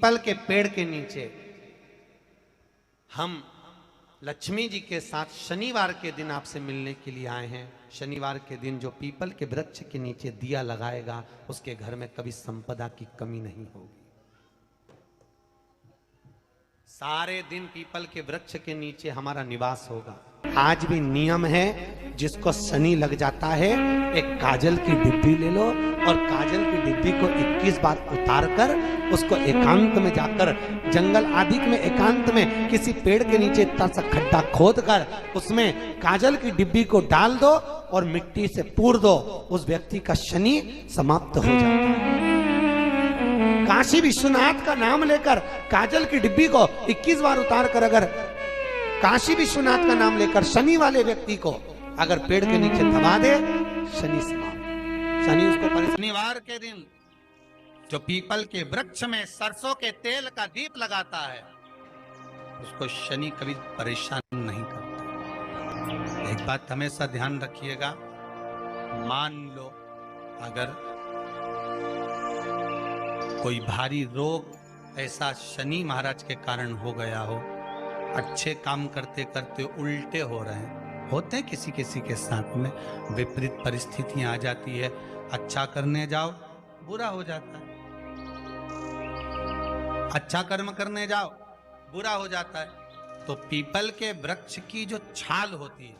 People के पेड़ के नीचे हम लक्ष्मी जी के साथ शनिवार के दिन आपसे मिलने के लिए आए हैं। शनिवार के दिन जो पीपल के वृक्ष के नीचे दिया लगाएगा उसके घर में कभी संपदा की कमी नहीं होगी। सारे दिन पीपल के वृक्ष के नीचे हमारा निवास होगा। आज भी नियम है, जिसको शनि लग जाता है एक काजल की डिब्बी ले लो और काजल की डिब्बी को 21 बार उतार कर उसको एकांत में जाकर जंगल आदि में एकांत में किसी पेड़ के नीचे इतना सा खड्डा खोद कर उसमें काजल की डिब्बी को डाल दो और मिट्टी से पूर दो, उस व्यक्ति का शनि समाप्त हो जाता है। काशी विश्वनाथ का नाम लेकर काजल की डिब्बी को 21 बार उतार कर अगर काशी विश्वनाथ का नाम लेकर शनि वाले व्यक्ति को अगर पेड़ के नीचे दबा दे, शनि समाप्त। शनि उसको शनिवार के दिन जो पीपल के वृक्ष में सरसों के तेल का दीप लगाता है उसको शनि कभी परेशान नहीं करता। एक बात हमेशा ध्यान रखिएगा, मान लो अगर कोई भारी रोग ऐसा शनि महाराज के कारण हो गया हो, अच्छे काम करते करते उल्टे हो रहे हैं, होते हैं किसी किसी के साथ में, विपरीत परिस्थितियां आ जाती है, अच्छा करने जाओ बुरा हो जाता है, अच्छा कर्म करने जाओ बुरा हो जाता है। तो पीपल के वृक्ष की जो छाल होती है,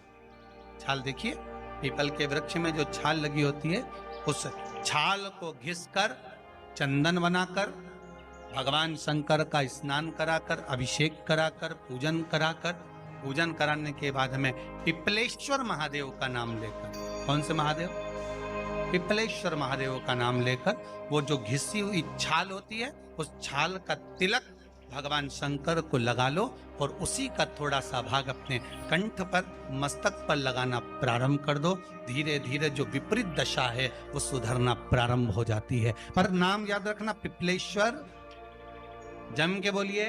छाल देखिए पीपल के वृक्ष में जो छाल लगी होती है, उस छाल को घिसकर चंदन बनाकर भगवान शंकर का स्नान कराकर अभिषेक कराकर पूजन कराने के बाद हमें पिपलेश्वर महादेव का नाम लेकर, कौन से महादेव? पिपलेश्वर महादेव का नाम लेकर वो जो घिसी हुई छाल होती है उस छाल का तिलक भगवान शंकर को लगा लो और उसी का थोड़ा सा भाग अपने कंठ पर मस्तक पर लगाना प्रारंभ कर दो। धीरे धीरे जो विपरीत दशा है वो सुधरना प्रारंभ हो जाती है। पर नाम याद रखना, पिपलेश्वर, जम के बोलिए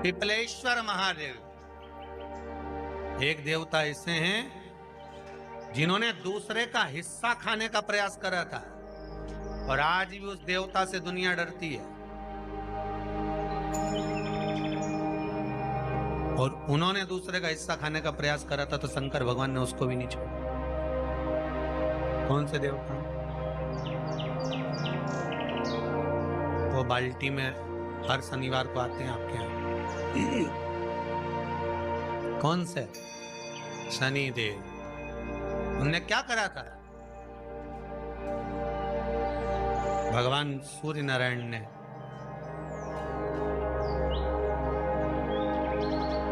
पिपलेश्वर महादेव। एक देवता ऐसे हैं जिन्होंने दूसरे का हिस्सा खाने का प्रयास करा था और आज भी उस देवता से दुनिया डरती है। और उन्होंने दूसरे का हिस्सा खाने का प्रयास करा था तो शंकर भगवान ने उसको भी नहीं छोड़ा। कौन से देवता? वो बाल्टी में हर शनिवार को आते हैं आपके यहाँ। कौन से? शनि देव। उनने क्या करा था? भगवान सूर्य नारायण ने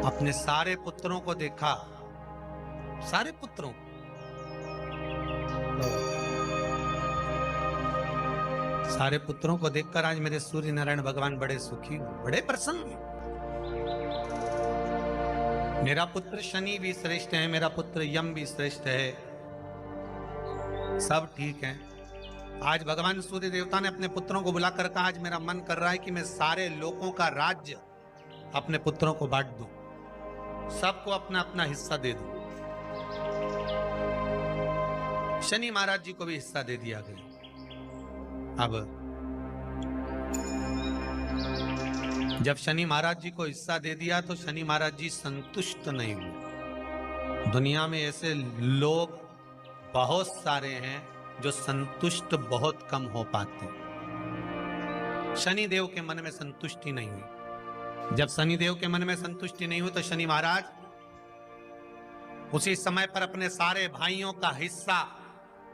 अपने सारे पुत्रों को देखा, सारे पुत्रों को, सारे पुत्रों को देखकर आज मेरे सूर्य नारायण भगवान बड़े सुखी, बड़े प्रसन्न। मेरा पुत्र शनि भी श्रेष्ठ है, मेरा पुत्र यम भी श्रेष्ठ है, सब ठीक है। आज भगवान सूर्य देवता ने अपने पुत्रों को बुलाकर कहा, आज मेरा मन कर रहा है कि मैं सारे लोगों का राज्य अपने पुत्रों को बांट दूं, सबको अपना अपना हिस्सा दे दूं। शनि महाराज जी को भी हिस्सा दे दिया गया। अब जब शनि महाराज जी को हिस्सा दे दिया तो शनि महाराज जी संतुष्ट नहीं हुए। दुनिया में ऐसे लोग बहुत सारे हैं जो संतुष्ट बहुत कम हो पाते हैं। शनि देव के मन में संतुष्टि नहीं हुई। जब शनि देव के मन में संतुष्टि नहीं हुई तो शनि महाराज उसी समय पर अपने सारे भाइयों का हिस्सा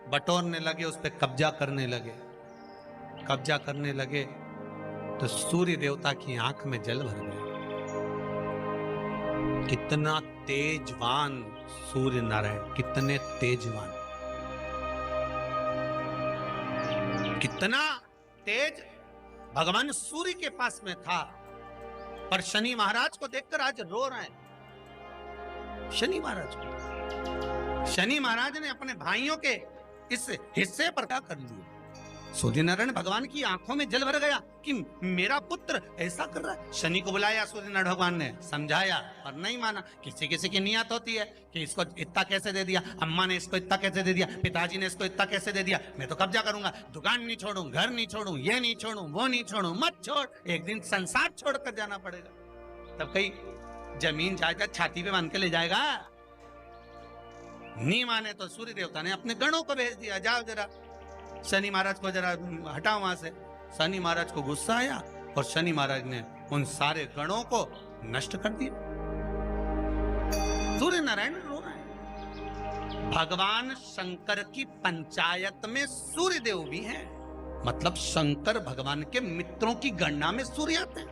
बटोरने लगे, उस पर कब्जा करने लगे। कब्जा करने लगे तो सूर्य देवता की आंख में जल भर गया। कितना तेजवान सूर्य नारायण, कितने तेजवान, कितना तेज भगवान सूर्य के पास में था। पर शनि महाराज को देखकर आज रो रहे हैं। शनि महाराज को, शनि महाराज ने अपने भाइयों के इस हिस्से पर क्या कर लिया? सूर्य नारायण भगवान की आंखों में जल भर गया कि मेरा पुत्र ऐसा कर रहा है। शनि को बुलाया सूर्य नारायण भगवान ने, समझाया और नहीं माना। किसी किसी की नियत होती है कि इसको इतना कैसे दे दिया, अम्मा ने इसको इतना कैसे दे दिया, पिताजी ने इसको इतना कैसे दे दिया, मैं तो कब्जा करूंगा, दुकान नहीं छोड़ू, घर नहीं छोड़ू, ये नहीं छोड़ू, वो नहीं छोड़ू। मत छोड़, एक दिन संसार छोड़कर जाना पड़ेगा। तब कहीं जमीन जायदाद छाती पे बांध के ले जाएगा। नहीं माने तो सूर्य देवता ने अपने गणों को भेज दिया, जाओ जरा शनि महाराज को जरा हटाओ वहां से। शनि महाराज को गुस्सा आया और शनि महाराज ने उन सारे गणों को नष्ट कर दिया। सूर्य नारायण रो रहे हैं। भगवान शंकर की पंचायत में सूर्य देव भी हैं, मतलब शंकर भगवान के मित्रों की गणना में सूर्य आते हैं।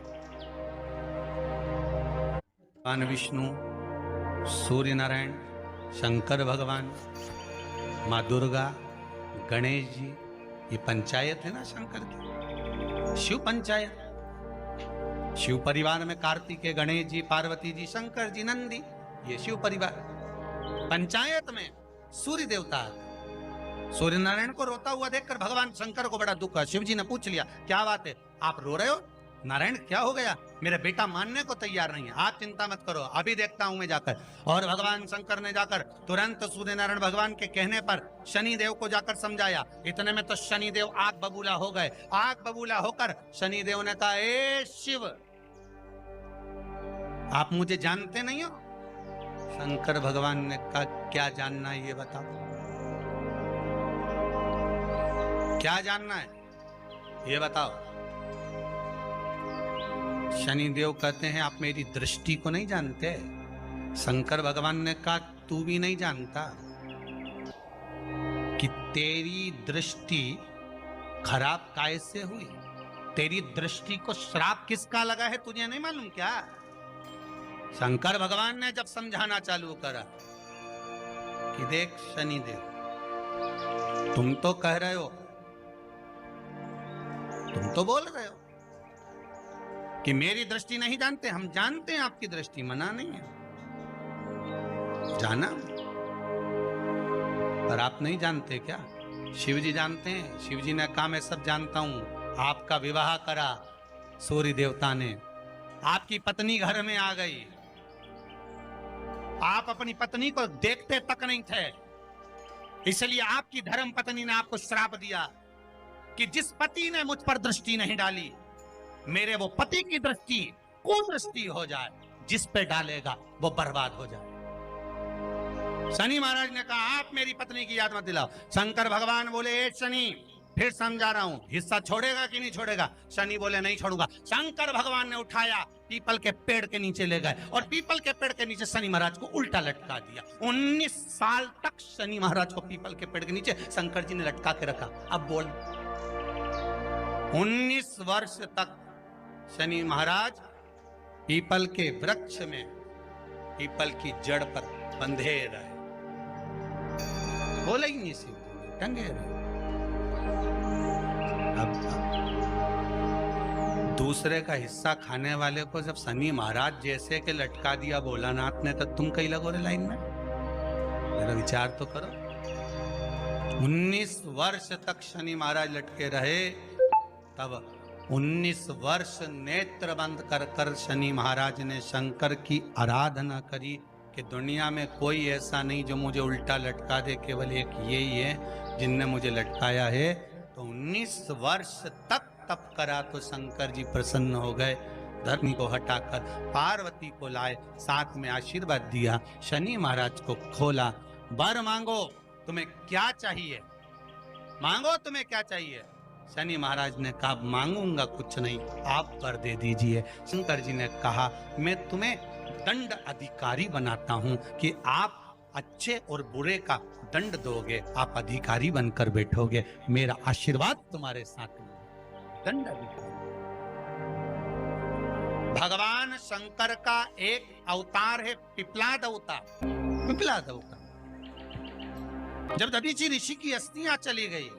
भगवान विष्णु, सूर्य नारायण, शंकर भगवान, माँ दुर्गा, गणेश जी, ये पंचायत है ना शंकर की, शिव पंचायत। शिव परिवार में कार्तिकेय, गणेश जी, पार्वती जी, शंकर जी, नंदी, ये शिव परिवार। पंचायत में सूर्य देवता। सूर्य नारायण को रोता हुआ देखकर भगवान शंकर को बड़ा दुख हुआ। शिव जी ने पूछ लिया, क्या बात है, आप रो रहे हो? नारायण क्या हो गया? मेरा बेटा मानने को तैयार नहीं है। आप चिंता मत करो, अभी देखता हूं मैं जाकर। और भगवान शंकर ने जाकर तुरंत सूर्य नारायण भगवान के कहने पर शनि देव को जाकर समझाया। इतने में तो शनि देव आग बबूला हो गए। आग बबूला होकर शनि देव ने कहा, ए शिव, आप मुझे जानते नहीं हो? शंकर भगवान ने कहा, क्या जानना है ये बताओ, क्या जानना है ये बताओ। शनि देव कहते हैं, आप मेरी दृष्टि को नहीं जानते। शंकर भगवान ने कहा, तू भी नहीं जानता कि तेरी दृष्टि खराब कैसे हुई। तेरी दृष्टि को श्राप किसका लगा है तुझे नहीं मालूम क्या? शंकर भगवान ने जब समझाना चालू करा कि देख शनि देव, तुम तो कह रहे हो, तुम तो बोल रहे हो कि मेरी दृष्टि नहीं जानते। हम जानते हैं आपकी दृष्टि, मना नहीं है, जाना, पर आप नहीं जानते क्या? शिव जी जानते हैं। शिव जी ने कहा, मैं सब जानता हूं। आपका विवाह करा सूर्य देवता ने, आपकी पत्नी घर में आ गई, आप अपनी पत्नी को देखते तक नहीं थे, इसलिए आपकी धर्म पत्नी ने आपको श्राप दिया कि जिस पति ने मुझ पर दृष्टि नहीं डाली, मेरे वो पति की दृष्टि कुदृष्टि हो जाए, जिस पे डालेगा वो बर्बाद हो जाए। शनि महाराज ने कहा, आप मेरी पत्नी की याद मत दिलाओ। शंकर भगवान बोले, ए शनि, फिर समझा रहा हूं, हिस्सा छोड़ेगा कि नहीं छोड़ेगा? शनि बोले, नहीं छोड़ूंगा। शंकर भगवान ने उठाया, पीपल के पेड़ के नीचे ले गए और पीपल के पेड़ के नीचे शनि महाराज को उल्टा लटका दिया। 19 साल तक शनि महाराज को पीपल के पेड़ के नीचे शंकर जी ने लटका के रखा। अब बोल, 19 वर्ष तक शनि महाराज पीपल के वृक्ष में, पीपल की जड़ पर बंधे रहे, बोले ही नहीं, सीधे टंगे रहे। अब दूसरे का हिस्सा खाने वाले को जब शनि महाराज जैसे के लटका दिया भोलानाथ ने, तो तुम कहीं लगो रे लाइन में? मेरा विचार तो करो। 19 वर्ष तक शनि महाराज लटके रहे, तब 19 वर्ष नेत्र बंद कर कर शनि महाराज ने शंकर की आराधना करी कि दुनिया में कोई ऐसा नहीं जो मुझे उल्टा लटका दे, केवल एक यही है जिनने मुझे लटकाया है। तो 19 वर्ष तक तप करा तो शंकर जी प्रसन्न हो गए। धरनी को हटाकर पार्वती को लाए, साथ में आशीर्वाद दिया, शनि महाराज को खोला। वर मांगो, तुम्हें क्या चाहिए, मांगो तुम्हें क्या चाहिए। शनि महाराज ने कहा, मांगूंगा कुछ नहीं, आप कर दे दीजिए। शंकर जी ने कहा, मैं तुम्हें दंड अधिकारी बनाता हूं कि आप अच्छे और बुरे का दंड दोगे, आप अधिकारी बनकर बैठोगे, मेरा आशीर्वाद तुम्हारे साथ में। दंड अधिकारी। भगवान शंकर का एक अवतार है पिपलाद अवतार। पिपलाद अवतार, जब दधीचि ऋषि की अस्थियां चली गई,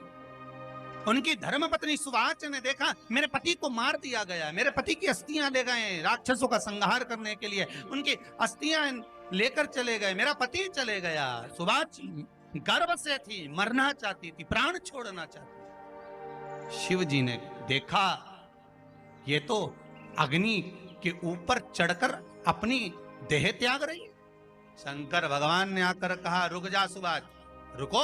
उनकी धर्मपत्नी सुवाच ने देखा मेरे पति को मार दिया गया, मेरे पति की अस्थियां ले गए राक्षसों का संहार करने के लिए, उनकी अस्थियां लेकर चले गए, मेरा पति चले गया। सुवाच गर्व से थी, मरना चाहती थी, प्राण छोड़ना चाहती। शिव जी ने देखा ये तो अग्नि के ऊपर चढ़कर अपनी देह त्याग रही है। शंकर भगवान ने आकर कहा, रुक जा सुभाष, रुको,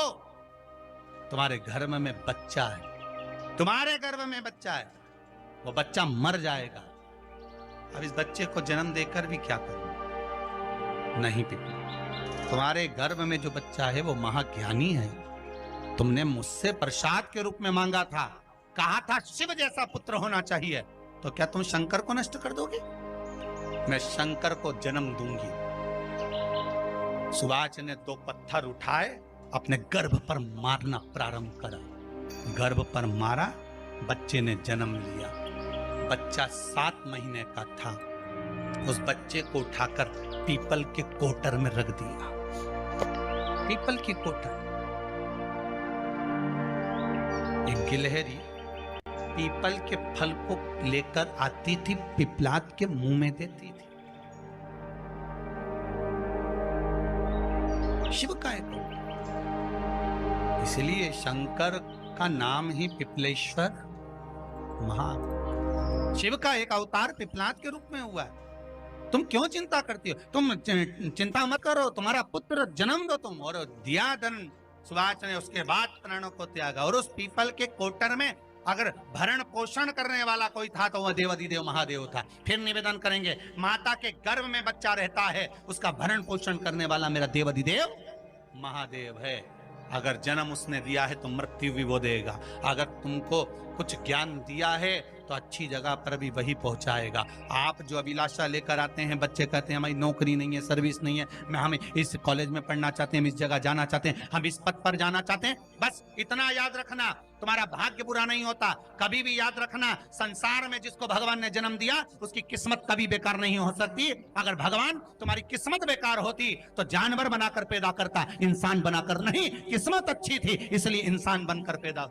तुम्हारे गर्भ में बच्चा है, तुम्हारे गर्भ में बच्चा है, वो बच्चा मर जाएगा। अब इस बच्चे को जन्म देकर भी क्या करूं? नहीं पिता, तुम्हारे गर्भ में जो बच्चा है वो महाज्ञानी है। तुमने मुझसे प्रसाद के रूप में मांगा था, कहा था शिव जैसा पुत्र होना चाहिए, तो क्या तुम शंकर को नष्ट कर दोगे? मैं शंकर को जन्म दूंगी। सुभाष ने 2 पत्थर उठाए, अपने गर्भ पर मारना प्रारंभ करा। गर्भ पर मारा, बच्चे ने जन्म लिया। बच्चा 7 महीने का था। उस बच्चे को उठाकर पीपल के कोटर में रख दिया। पीपल की कोटर। एक गिलहरी पीपल के फल को लेकर आती थी, पिपलाद के मुंह में देती थी। शिव का एक, इसलिए शंकर का नाम ही पिपलेश्वर महा। शिव का एक अवतार पिपलाद के रूप में हुआ है। तुम क्यों चिंता करती हो? तुम चिंता मत करो, तुम्हारा पुत्र जन्म दो तुम। और दिया धन सुभाष ने, उसके बाद प्राणों को त्यागा। और उस पीपल के कोटर में अगर भरण पोषण करने वाला कोई था तो वह देवाधिदेव महादेव था। फिर निवेदन करेंगे, माता के गर्भ में बच्चा रहता है, उसका भरण पोषण करने वाला मेरा देवाधिदेव महादेव है। अगर जन्म उसने दिया है तो मृत्यु भी वो देगा। अगर तुमको कुछ ज्ञान दिया है तो अच्छी जगह पर भी वही पहुंचाएगा। आप जो अभिलाषा लेकर आते हैं, बच्चे कहते हैं हमारी नौकरी नहीं है, सर्विस नहीं है, हम इस कॉलेज में पढ़ना चाहते हैं, हम इस जगह जाना चाहते हैं, हम इस पद पर जाना चाहते हैं, बस इतना याद रखना, तुम्हारा भाग्य बुरा नहीं होता। कभी भी याद रखना, संसार में जिसको भगवान ने जन्म दिया उसकी किस्मत कभी बेकार नहीं हो सकती। अगर भगवान तुम्हारी किस्मत बेकार होती तो जानवर बनाकर पैदा करता, इंसान बनाकर नहीं। किस्मत अच्छी थी इसलिए इंसान बनकर पैदा,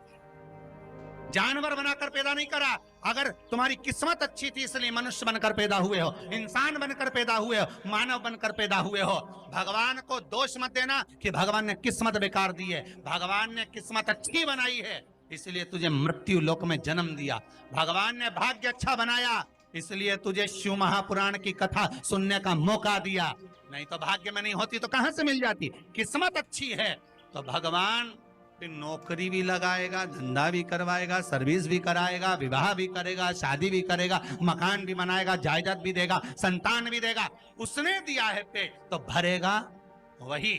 जानवर बनाकर पैदा नहीं करा। अगर तुम्हारी किस्मत अच्छी थी इसलिए मनुष्य बनकर पैदा हुए हो, इंसान बनकर पैदा हुए हो, मानव बनकर पैदा हुए हो। भगवान को दोष मत देना कि भगवान ने किस्मत बेकार दी है। भगवान ने किस्मत अच्छी बनाई है इसलिए तुझे मृत्यु लोक में जन्म दिया। भगवान ने भाग्य अच्छा बनाया इसलिए तुझे शिव महापुराण की कथा सुनने का मौका दिया। नहीं तो भाग्य में नहीं होती तो कहां से मिल जाती? किस्मत अच्छी है तो भगवान फिर नौकरी भी लगाएगा, धंधा भी करवाएगा, सर्विस भी कराएगा, विवाह भी करेगा, शादी भी करेगा, मकान भी बनाएगा, जायदाद भी देगा, संतान भी देगा। उसने दिया है पेट तो भरेगा वही।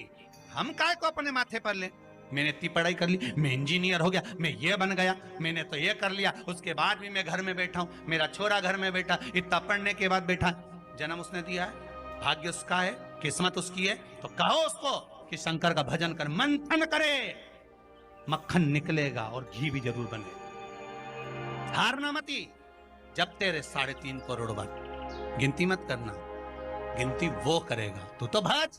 हम काय को अपने माथे पर ले? मैंने इतनी पढ़ाई कर ली, मैं इंजीनियर हो गया, मैं ये बन गया, मैंने तो ये कर लिया, उसके बाद भी मैं घर में बैठा हूं, मेरा छोरा घर में बैठा, इतना पढ़ने के बाद बैठा। जन्म उसने दिया है, भाग्य उसका है, किस्मत उसकी है, तो कहो उसको कि शंकर का भजन कर, मंथन करे, मक्खन निकलेगा और घी भी जरूर बनेगा। हारना मती। जब तेरे 3.5 करोड़ बार गिनती मत करना, गिनती वो करेगा। तू तो भज,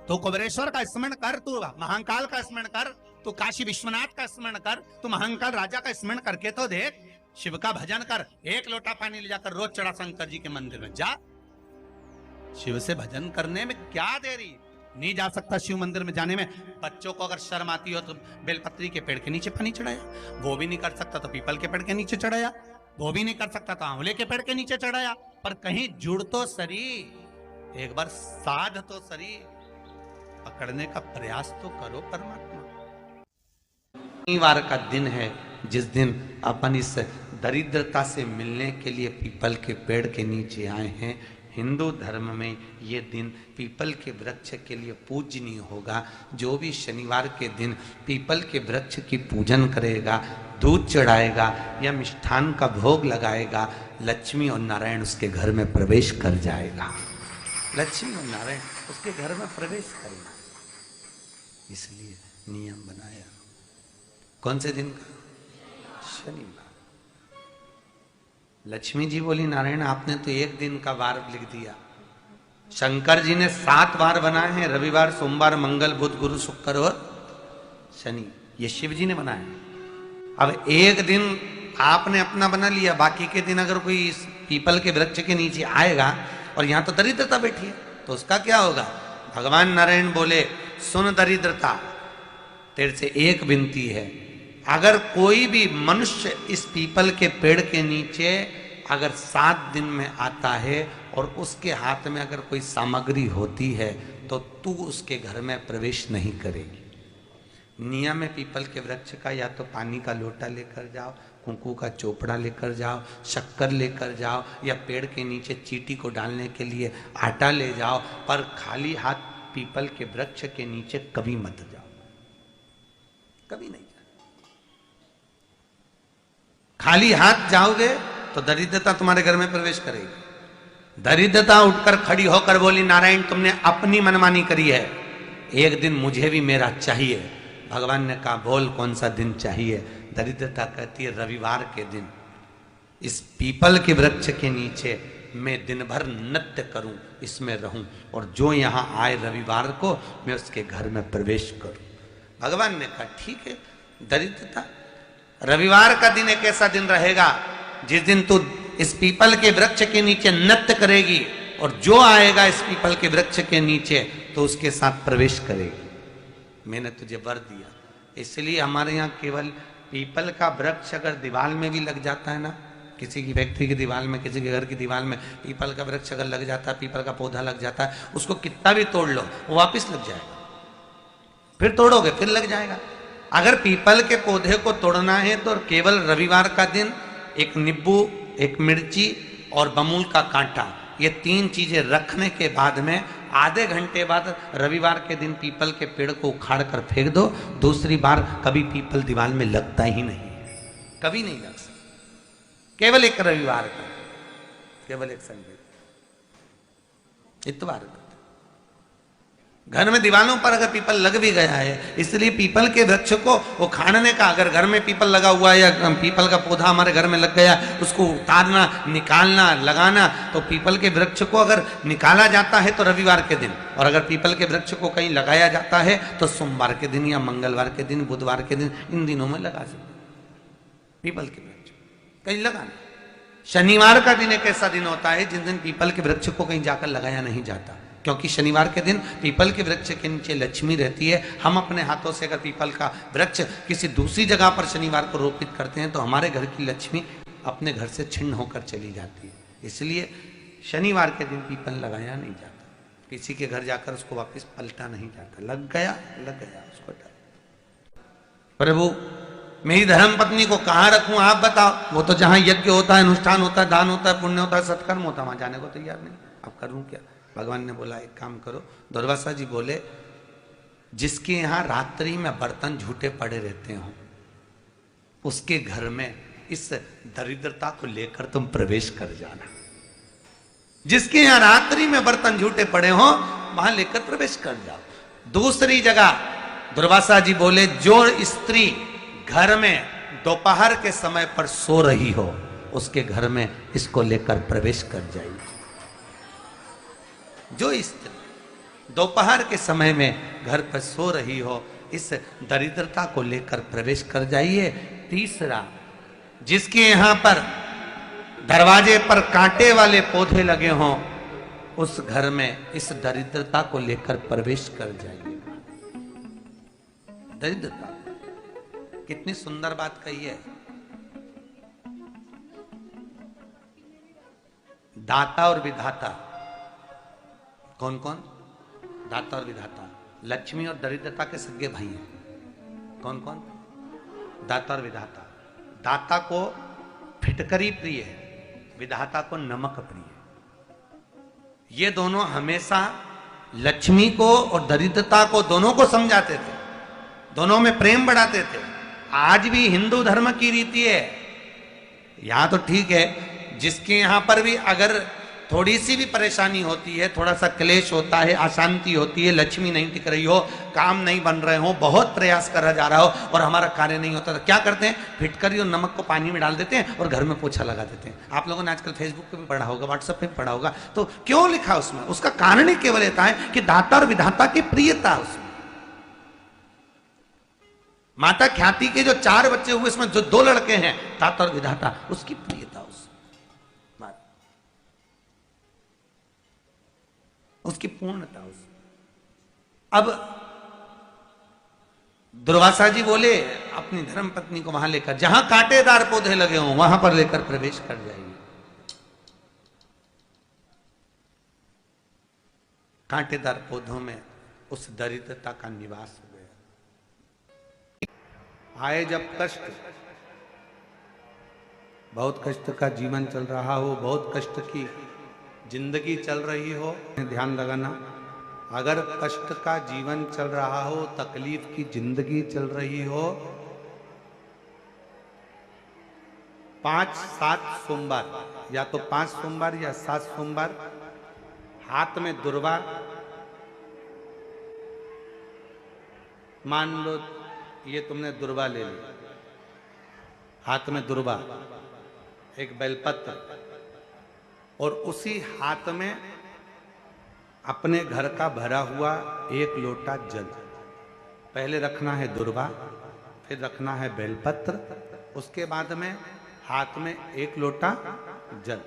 तू कुबेरेश्वर का स्मरण कर, तू महाकाल का स्मरण कर, तू काशी विश्वनाथ का स्मरण कर, तू महाकाल राजा का स्मरण करके तो देख। शिव का भजन कर, 1 लोटा पानी ले जाकर रोज चढ़ा शंकर जी के मंदिर में जा। शिव से भजन करने में क्या देरी? नहीं जा सकता शिव मंदिर में जाने में? बच्चों को अगर शर्म आती हो तो बेलपत्री के पेड़ के नीचे पानी चढ़ाया। वो भी नहीं कर सकता तो पीपल के पेड़ के नीचे चढ़ाया। वो भी नहीं कर सकता तो आंवले के पेड़ के नीचे चढ़ाया। पर कहीं जुड़ तो सरी, एक बार साध तो सरी, पकड़ने का प्रयास तो करो परमात्मा। शनिवार का दिन है जिस दिन अपन इस दरिद्रता से मिलने के लिए पीपल के पेड़ के नीचे आए हैं। हिंदू धर्म में ये दिन पीपल के वृक्ष के लिए पूजनीय होगा। जो भी शनिवार के दिन पीपल के वृक्ष की पूजन करेगा, दूध चढ़ाएगा या मिष्ठान का भोग लगाएगा, लक्ष्मी और नारायण उसके घर में प्रवेश कर जाएगा। लक्ष्मी और नारायण उसके घर में प्रवेश करेगा। इसलिए नियम बनाया। कौन से दिन का? शनिवार। लक्ष्मी जी बोली, नारायण आपने तो 1 दिन का वार लिख दिया। शंकर जी ने 7 वार बनाए हैं, रविवार, सोमवार, मंगल, बुध, गुरु, शुक्र और शनि। ये शिव जी ने बनाया। अब 1 दिन आपने अपना बना लिया, बाकी के दिन अगर कोई इस पीपल के वृक्ष के नीचे आएगा और यहां तो दरिद्रता बैठी है तो उसका क्या होगा? भगवान नारायण बोले, सुन दरिद्रता, तेरे से एक विनती है, अगर कोई भी मनुष्य इस पीपल के पेड़ के नीचे अगर 7 दिन में आता है और उसके हाथ में अगर कोई सामग्री होती है तो तू उसके घर में प्रवेश नहीं करेगी। नियम है पीपल के वृक्ष का, या तो पानी का लोटा लेकर जाओ, कुंकू का चोपड़ा लेकर जाओ, शक्कर लेकर जाओ, या पेड़ के नीचे चींटी को डालने के लिए आटा ले जाओ, पर खाली हाथ पीपल के वृक्ष के नीचे कभी मत जाओ, कभी नहीं जाओ। खाली हाथ जाओगे तो दरिद्रता तुम्हारे घर में प्रवेश करेगी। दरिद्रता उठकर खड़ी होकर बोली, नारायण तुमने अपनी मनमानी करी है, एक दिन मुझे भी मेरा चाहिए। भगवान ने कहा बोल कौन सा दिन चाहिए। दरिद्रता कहती है रविवार के दिन इस पीपल के वृक्ष के नीचे मैं दिन भर नृत्य करूं, इसमें रहूं, और जो यहां आए रविवार को मैं उसके घर में प्रवेश करूं। भगवान ने कहा ठीक है दरिद्रता, रविवार का दिन एक ऐसा दिन रहेगा जिस दिन तू इस पीपल के वृक्ष के नीचे नृत्य करेगी और जो आएगा इस पीपल के वृक्ष के नीचे तो उसके साथ प्रवेश करेगी। मैंने तुझे वर दिया। इसलिए हमारे यहाँ केवल पीपल का वृक्ष अगर दीवार में भी लग जाता है ना, किसी की फैक्ट्री की दीवार में, किसी के घर की दीवार में पीपल का वृक्ष अगर लग जाता है, पीपल का पौधा लग जाता है, उसको कितना भी तोड़ लो वो वापिस लग जाएगा, फिर तोड़ोगे फिर लग जाएगा। अगर पीपल के पौधे को तोड़ना है तो केवल रविवार का दिन एक नींबू, एक मिर्ची और बमूल का कांटा, ये 3 चीजें रखने के बाद में आधे घंटे बाद रविवार के दिन पीपल के पेड़ को उखाड़ कर फेंक दो। दूसरी बार कभी पीपल दीवार में लगता ही नहीं, कभी नहीं लग सकता। केवल एक रविवार का, केवल एक संडे, इतवार का। घर में दीवारों पर अगर पीपल लग भी गया है, इसलिए पीपल के वृक्ष को उखाड़ने का, अगर घर में पीपल लगा हुआ है या पीपल का पौधा हमारे घर में लग गया, उसको उतारना, निकालना, लगाना, तो पीपल के वृक्ष को अगर निकाला जाता है तो रविवार के दिन, और अगर पीपल के वृक्ष को कहीं लगाया जाता है तो सोमवार के दिन या मंगलवार के दिन, बुधवार के दिन, इन दिनों में लगा सकते पीपल के वृक्ष कहीं लगाना। शनिवार का दिन एक ऐसा दिन होता है जिस दिन पीपल के वृक्ष को कहीं जाकर लगाया नहीं जाता, क्योंकि शनिवार के दिन पीपल के वृक्ष के नीचे लक्ष्मी रहती है। हम अपने हाथों से अगर पीपल का वृक्ष किसी दूसरी जगह पर शनिवार को रोपित करते हैं तो हमारे घर की लक्ष्मी अपने घर से छिन्न होकर चली जाती है। इसलिए शनिवार के दिन पीपल लगाया नहीं जाता, किसी के घर जाकर उसको वापस पलटा नहीं जाता। लग गया उसको डर। प्रभु मेरी धर्म पत्नी को कहाँ रखूं आप बताओ। वो तो जहां यज्ञ होता है, अनुष्ठान होता है, दान होता है, पुण्य होता है, सत्कर्म होता है, वहां जाने को तैयार नहीं। अब करूं क्या। भगवान ने बोला एक काम करो। दुर्वासा जी बोले जिसके यहाँ रात्रि में बर्तन झूठे पड़े रहते हो उसके घर में इस दरिद्रता को लेकर तुम प्रवेश कर जाना। जिसके यहाँ रात्रि में बर्तन झूठे पड़े हो वहां लेकर प्रवेश कर जाओ। दूसरी जगह दुर्वासा जी बोले जो स्त्री घर में दोपहर के समय पर सो रही हो उसके घर में इसको लेकर प्रवेश कर जाइए। जो स्त्री दोपहर के समय में घर पर सो रही हो इस दरिद्रता को लेकर प्रवेश कर जाइए। तीसरा, जिसके यहां पर दरवाजे पर कांटे वाले पौधे लगे हों उस घर में इस दरिद्रता को लेकर प्रवेश कर जाइए। दरिद्रता कितनी सुंदर बात कही है। दाता और विधाता कौन कौन? दाता और विधाता। लक्ष्मी और दरिद्रता के सगे भाई हैं। कौन कौन? दाता और विधाता। दाता को फिटकरी प्रिय है, विधाता को नमक प्रिय है। ये दोनों हमेशा लक्ष्मी को और दरिद्रता को दोनों को समझाते थे, दोनों में प्रेम बढ़ाते थे। आज भी हिंदू धर्म की रीति है। यहां तो ठीक है, जिसके यहां पर भी अगर थोड़ी सी भी परेशानी होती है, थोड़ा सा क्लेश होता है, अशांति होती है, लक्ष्मी नहीं टिक रही हो, काम नहीं बन रहे हो, बहुत प्रयास करा जा रहा हो और हमारा कार्य नहीं होता, तो क्या करते हैं? फिटकरी और नमक को पानी में डाल देते हैं और घर में पोछा लगा देते हैं। आप लोगों ने आजकल फेसबुक पे भी पढ़ा होगा, व्हाट्सएप पे भी पढ़ा होगा। तो क्यों लिखा उसमें? उसका कारण ही केवल रहता है कि दाता और विधाता की प्रियता उसमें। माता ख्याति के जो 4 बच्चे हुए इसमें जो 2 लड़के हैं दाता और विधाता, उसकी प्रियता उसकी पूर्णता उस। अब दुर्वासा जी बोले अपनी धर्म पत्नी को वहां लेकर, जहां कांटेदार पौधे लगे हों वहां पर लेकर प्रवेश कर जाइए। कांटेदार पौधों में उस दरिद्रता का निवास हो गया। आए जब कष्ट, बहुत कष्ट का जीवन चल रहा हो, बहुत कष्ट की जिंदगी चल रही हो, ध्यान लगाना, अगर कष्ट का जीवन चल रहा हो, तकलीफ की जिंदगी चल रही हो, 5-7 सोमवार, या तो 5 सोमवार या 7 सोमवार, हाथ में दुर्वा, मान लो ये तुमने दुर्वा ले ली, हाथ में दुर्वा, एक बेलपत्र, और उसी हाथ में अपने घर का भरा हुआ 1 लोटा जल। पहले रखना है दुर्वा, फिर रखना है बेलपत्र, उसके बाद में हाथ में 1 लोटा जल,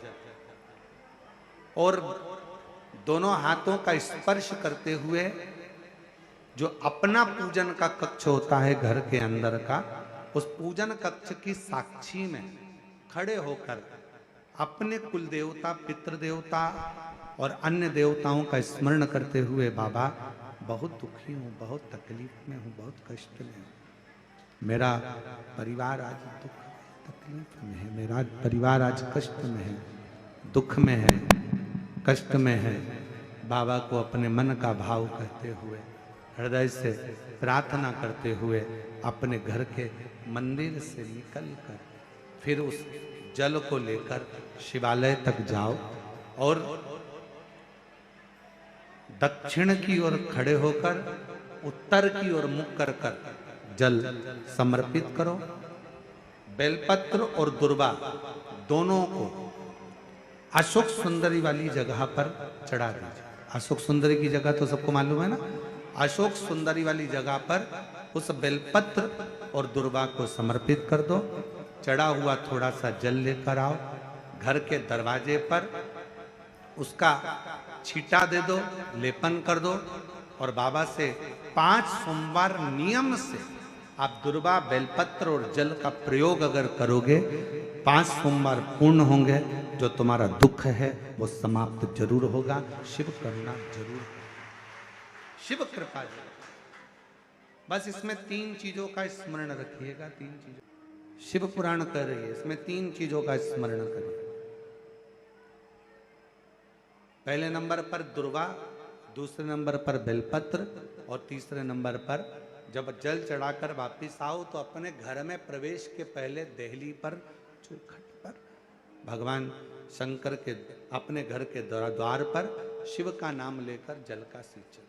और दोनों हाथों का स्पर्श करते हुए जो अपना पूजन का कक्ष होता है घर के अंदर का, उस पूजन कक्ष की साक्षी में खड़े होकर अपने कुल देवता, पितृ देवता और अन्य देवताओं का स्मरण करते हुए, बाबा बहुत दुखी हूँ, बहुत तकलीफ में हूँ, बहुत कष्ट में हूँ, मेरा परिवार आज दुख तकलीफ में है, मेरा परिवार आज कष्ट में है, दुख में है, कष्ट में है। बाबा को अपने मन का भाव कहते हुए, हृदय से प्रार्थना करते हुए अपने घर के मंदिर से निकलकर फिर उस जल को लेकर शिवालय तक जाओ और दक्षिण की ओर खड़े होकर उत्तर की ओर मुख कर कर जल समर्पित करो। बेलपत्र और दुर्वा दोनों को अशोक सुंदरी वाली जगह पर चढ़ा दीजिए। अशोक सुंदरी की जगह तो सबको मालूम है ना। अशोक सुंदरी वाली जगह पर उस बेलपत्र और दुर्वा को समर्पित कर दो। चढ़ा हुआ थोड़ा सा जल लेकर आओ, घर के दरवाजे पर उसका छींटा दे दो, लेपन कर दो और बाबा से 5 सोमवार नियम से आप दुर्वा, बेलपत्र और जल का प्रयोग अगर करोगे, 5 सोमवार पूर्ण होंगे। जो तुम्हारा दुख है वो समाप्त जरूर होगा। शिव करुणा जरूर, शिव कृपा जरूर। बस इसमें 3 चीजों का स्मरण रखिएगा। 3 चीजों शिव पुराण कर रही है, इसमें 3 चीजों का स्मरण करिए। पहले नंबर पर दुर्वा, दूसरे नंबर पर बेलपत्र और तीसरे नंबर पर जब जल चढ़ाकर वापिस आओ तो अपने घर में प्रवेश के पहले देहली पर, चौखट पर भगवान शंकर के अपने घर के द्वार पर शिव का नाम लेकर जल का सिंचन।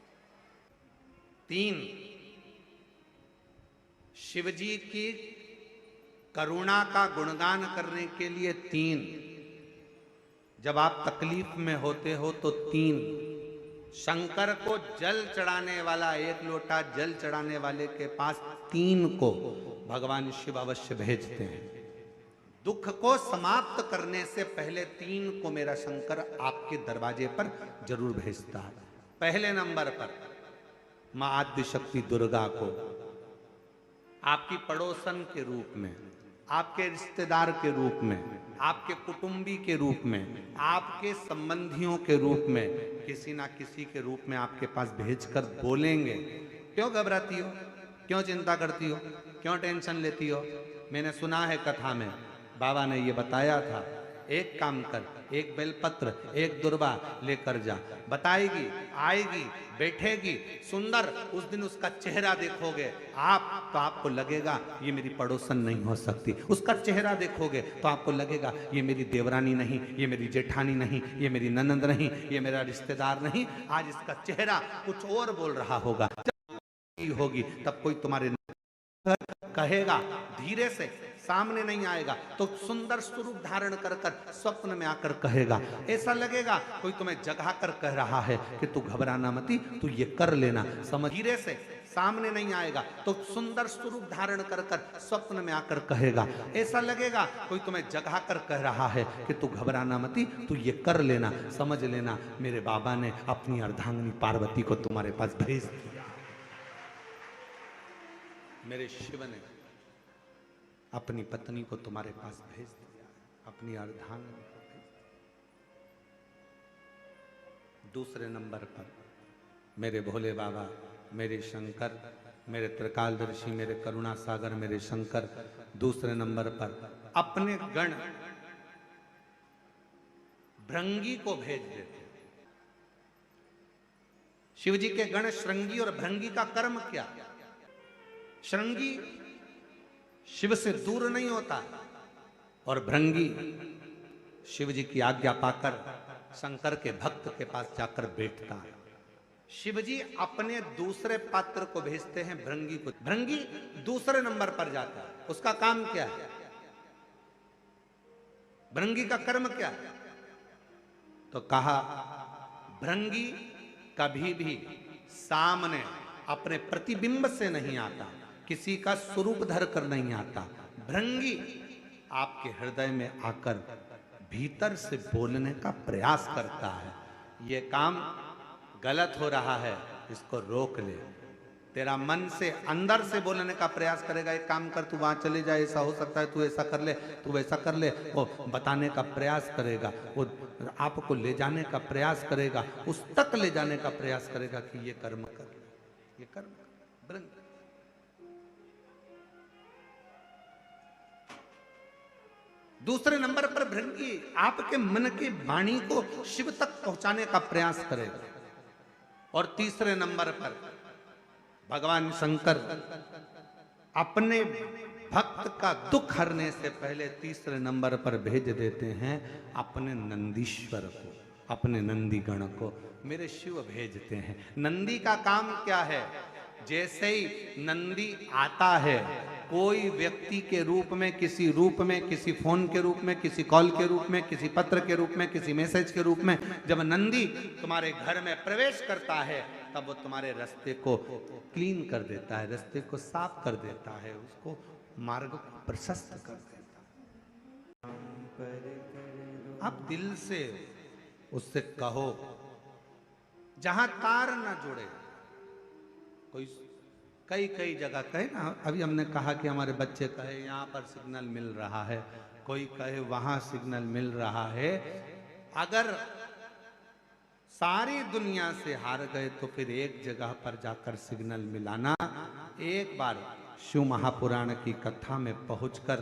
3 शिवजी की करुणा का गुणगान करने के लिए 3। जब आप तकलीफ में होते हो तो 3 शंकर को जल चढ़ाने वाला, 1 लोटा जल चढ़ाने वाले के पास 3 को भगवान शिव अवश्य भेजते हैं। दुख को समाप्त करने से पहले 3 को मेरा शंकर आपके दरवाजे पर जरूर भेजता है। पहले नंबर पर मां आद्य शक्ति दुर्गा को आपकी पड़ोसन के रूप में, आपके रिश्तेदार के रूप में, आपके कुटुंबी के रूप में, आपके संबंधियों के रूप में, किसी ना किसी के रूप में आपके पास भेजकर बोलेंगे, क्यों घबराती हो, क्यों चिंता करती हो, क्यों टेंशन लेती हो। मैंने सुना है कथा में बाबा ने ये बताया था, एक काम कर, 1 बेलपत्र 1 दुर्वा लेकर जा। बताएगी, आएगी, बैठेगी, सुंदर, उस दिन उसका चेहरा देखोगे आप तो आपको लगेगा ये मेरी पड़ोसन नहीं हो सकती। उसका चेहरा देखोगे तो आपको लगेगा ये मेरी देवरानी नहीं, ये मेरी जेठानी नहीं, ये मेरी ननंद नहीं, ये मेरा रिश्तेदार नहीं। आज इसका चेहरा कुछ और बोल रहा होगा। जब होगी तब कोई तुम्हारे कहेगा, धीरे से, सामने नहीं आएगा तो सुंदर स्वरूप धारण कर कर स्वप्न में आकर कहेगा। ऐसा लगेगा कोई तुम्हें जगा कर कह रहा है कि तू घबराना मती, तू ये कर लेना। समझ, धीरे से, सामने नहीं आएगा तो सुंदर स्वरूप धारण कर कर स्वप्न में आकर कहेगा। ऐसा लगेगा कोई तुम्हें जगा कर कह रहा है कि तू घबराना मती, तू ये कर लेना। समझ लेना मेरे बाबा ने अपनी अर्धांगिनी पार्वती को तुम्हारे पास भेज दिया। मेरे शिव ने अपनी पत्नी को तुम्हारे पास भेज दिया, अपनी अर्धांगिनी को भेज दिया। दूसरे नंबर पर मेरे भोले बाबा, मेरे शंकर, मेरे त्रिकालदर्शी, मेरे करुणा सागर, मेरे शंकर दूसरे नंबर पर अपने गण भृंगी को भेज देते। शिव जी के गण श्रृंगी और भृंगी का कर्म क्या? श्रृंगी शिव से दूर नहीं होता और भृंगी शिव जी की आज्ञा पाकर शंकर के भक्त के पास जाकर बैठता है। शिव जी अपने दूसरे पात्र को भेजते हैं भृंगी को। भृंगी दूसरे नंबर पर जाता है। उसका काम क्या है? भृंगी का कर्म क्या है? तो कहा भृंगी कभी भी सामने अपने प्रतिबिंब से नहीं आता, किसी का स्वरूप धर कर नहीं आता। भृंगी आपके हृदय में आकर भीतर से बोलने का प्रयास करता है। ये काम गलत हो रहा है, इसको रोक ले। तेरा मन से अंदर से बोलने का प्रयास करेगा, एक काम कर, तू वहां चले जा, ऐसा हो सकता है, तू ऐसा कर ले, तू वैसा कर ले। वो बताने का प्रयास करेगा, वो आपको ले जाने का प्रयास करेगा, उस तक ले जाने का प्रयास करेगा कि ये कर्म कर, ये कर्म कर। दूसरे नंबर पर भृंगी आपके मन की वाणी को शिव तक पहुंचाने का प्रयास करेगा। और तीसरे नंबर पर भगवान शंकर अपने भक्त का दुख हरने से पहले तीसरे नंबर पर भेज देते हैं अपने नंदीश्वर को, अपने नंदी गण को मेरे शिव भेजते हैं। नंदी का काम क्या है? जैसे ही नंदी आता है, कोई व्यक्ति के रूप में, किसी रूप में, किसी फोन के रूप में, किसी कॉल के रूप में, किसी पत्र के रूप में, किसी मैसेज के रूप में, जब नंदी तुम्हारे घर में प्रवेश करता है तब वो तुम्हारे रास्ते को क्लीन कर देता है, रास्ते को साफ कर देता है, उसको मार्ग को प्रशस्त कर देता है। आप दिल से उससे कहो, जहां तार ना जुड़े। कोई कई जगह कहे ना, अभी हमने कहा कि हमारे बच्चे कहे यहाँ पर सिग्नल मिल रहा है, कोई कहे वहां सिग्नल मिल रहा है। अगर सारी दुनिया से हार गए तो फिर एक जगह पर जाकर सिग्नल मिलाना। एक बार शिव महापुराण की कथा में पहुंचकर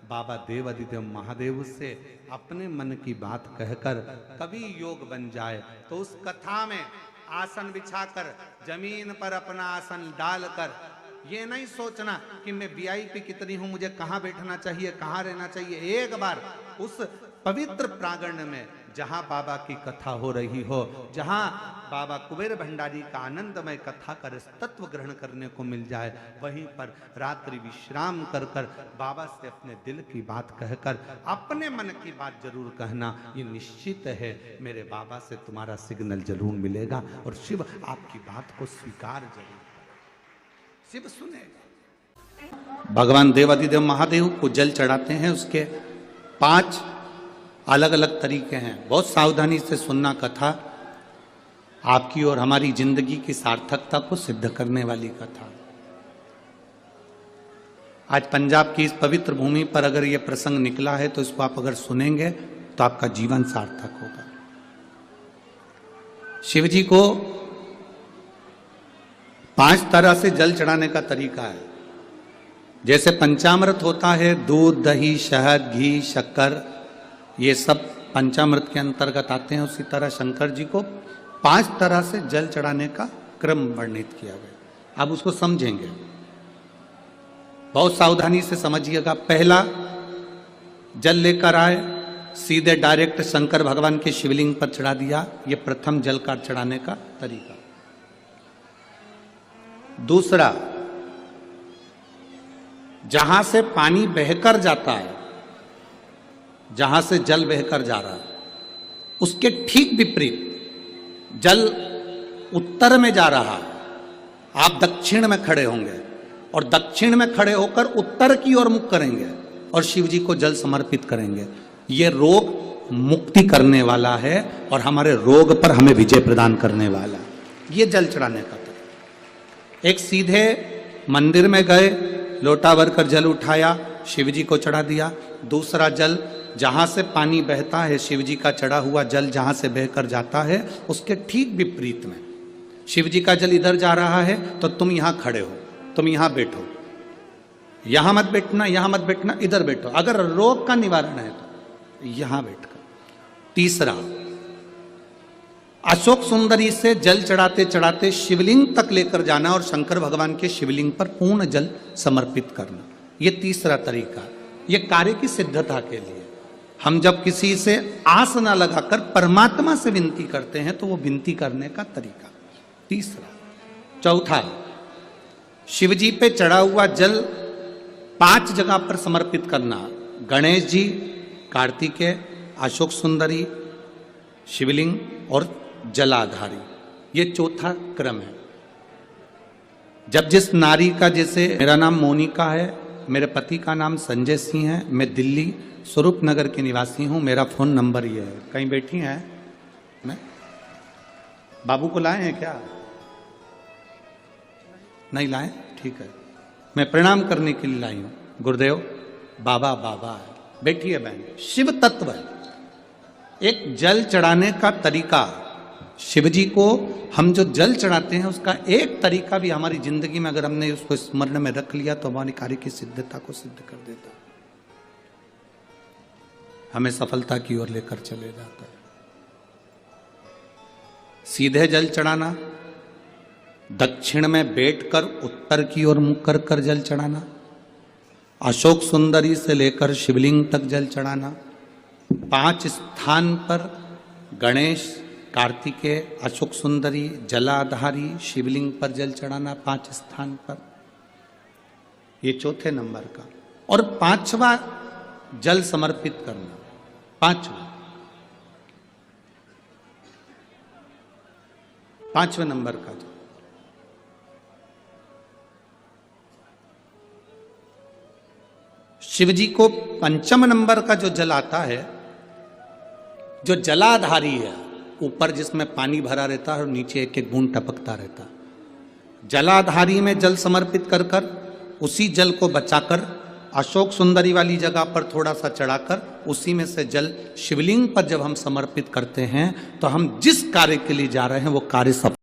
बाबा देवादिदेव महादेव से अपने मन की बात कहकर कभी योग बन जाए तो उस कथा में आसन बिछाकर जमीन पर अपना आसन डालकर ये नहीं सोचना कि मैं वीआईपी कितनी हूं, मुझे कहां बैठना चाहिए, कहां रहना चाहिए। एक बार उस पवित्र प्रांगण में जहां बाबा की कथा हो रही हो, जहां बाबा कुबेर भंडारी का आनंदमय कथा कर तत्व ग्रहण करने को मिल जाए, वहीं पर रात्रि विश्राम कर कर बाबा से अपने दिल की बात कहकर अपने मन की बात जरूर कहना। ये निश्चित है मेरे बाबा से तुम्हारा सिग्नल जरूर मिलेगा और शिव आपकी बात को स्वीकार जरूर, शिव सुनेगा। भगवान देवादिदेव महादेव को जल चढ़ाते हैं, उसके 5 अलग अलग तरीके हैं। बहुत सावधानी से सुनना कथा, आपकी और हमारी जिंदगी की सार्थकता को सिद्ध करने वाली कथा। आज पंजाब की इस पवित्र भूमि पर अगर यह प्रसंग निकला है तो इसको आप अगर सुनेंगे तो आपका जीवन सार्थक होगा। शिव जी को 5 तरह से जल चढ़ाने का तरीका है। जैसे पंचामृत होता है, दूध, दही, शहद, घी, शक्कर, ये सब पंचामृत के अंतर्गत आते हैं, उसी तरह शंकर जी को 5 तरह से जल चढ़ाने का क्रम वर्णित किया गया। अब उसको समझेंगे, बहुत सावधानी से समझिएगा। पहला, जल लेकर आए, सीधे डायरेक्ट शंकर भगवान के शिवलिंग पर चढ़ा दिया, ये प्रथम जल का चढ़ाने का तरीका। दूसरा, जहां से पानी बहकर जाता है, जहां से जल बहकर जा रहा है, उसके ठीक विपरीत जल उत्तर में जा रहा है, आप दक्षिण में खड़े होंगे और दक्षिण में खड़े होकर उत्तर की ओर मुख करेंगे और शिव जी को जल समर्पित करेंगे। ये रोग मुक्ति करने वाला है और हमारे रोग पर हमें विजय प्रदान करने वाला है। ये जल चढ़ाने का तरीका। एक सीधे मंदिर में गए, लोटा भर कर जल उठाया, शिव जी को चढ़ा दिया। दूसरा जल, जहां से पानी बहता है, शिव जी का चढ़ा हुआ जल जहां से बहकर जाता है, उसके ठीक विपरीत में शिव जी का जल इधर जा रहा है तो तुम यहां खड़े हो, तुम यहां बैठो, यहां मत बैठना, यहां मत बैठना, इधर बैठो। अगर रोग का निवारण है तो यहां बैठकर। तीसरा, अशोक सुंदरी से जल चढ़ाते चढ़ाते शिवलिंग तक लेकर जाना और शंकर भगवान के शिवलिंग पर पूर्ण जल समर्पित करना। ये तीसरा तरीका, ये कार्य की सिद्धता के लिए। हम जब किसी से आस ना लगाकर परमात्मा से विनती करते हैं तो वो विनती करने का तरीका। तीसरा। चौथा, शिव जी पे चढ़ा हुआ जल 5 जगह पर समर्पित करना। गणेश जी, कार्तिकेय, अशोक सुंदरी, शिवलिंग और जलाधारी। ये चौथा क्रम है। जब जिस नारी का, जैसे मेरा नाम मोनिका है, मेरे पति का नाम संजय सिंह है, मैं दिल्ली स्वरूप नगर के निवासी हूं, मेरा फोन नंबर ये है। कहीं बैठी हैं? मैं बाबू को लाए हैं क्या? नहीं लाए? ठीक है, मैं प्रणाम करने के लिए लाई हूं। गुरुदेव, बाबा बाबा है। बैठी है बहन। शिव तत्व है। एक जल चढ़ाने का तरीका, शिव जी को हम जो जल चढ़ाते हैं उसका एक तरीका भी हमारी जिंदगी में अगर हमने उसको स्मरण में रख लिया तो हमारी कार्य की सिद्धता को सिद्ध कर देता, हमें सफलता की ओर लेकर चले जाता है। सीधे जल चढ़ाना, दक्षिण में बैठकर उत्तर की ओर मुख कर कर जल चढ़ाना, अशोक सुंदरी से लेकर शिवलिंग तक जल चढ़ाना, 5 स्थान पर गणेश, कार्तिकेय, अशोक सुंदरी, जलाधारी, शिवलिंग पर जल चढ़ाना 5 स्थान पर। ये चौथे नंबर का। और 5वां जल समर्पित करना। 5वें नंबर का जल। शिव जी को 5वें नंबर का जो जल आता है, जो जलाधारी है, ऊपर जिसमें पानी भरा रहता है और नीचे एक एक बूंद टपकता रहता, जलाधारी में जल समर्पित कर कर उसी जल को बचाकर अशोक सुंदरी वाली जगह पर थोड़ा सा चढ़ाकर उसी में से जल शिवलिंग पर जब हम समर्पित करते हैं तो हम जिस कार्य के लिए जा रहे हैं वो कार्य सफल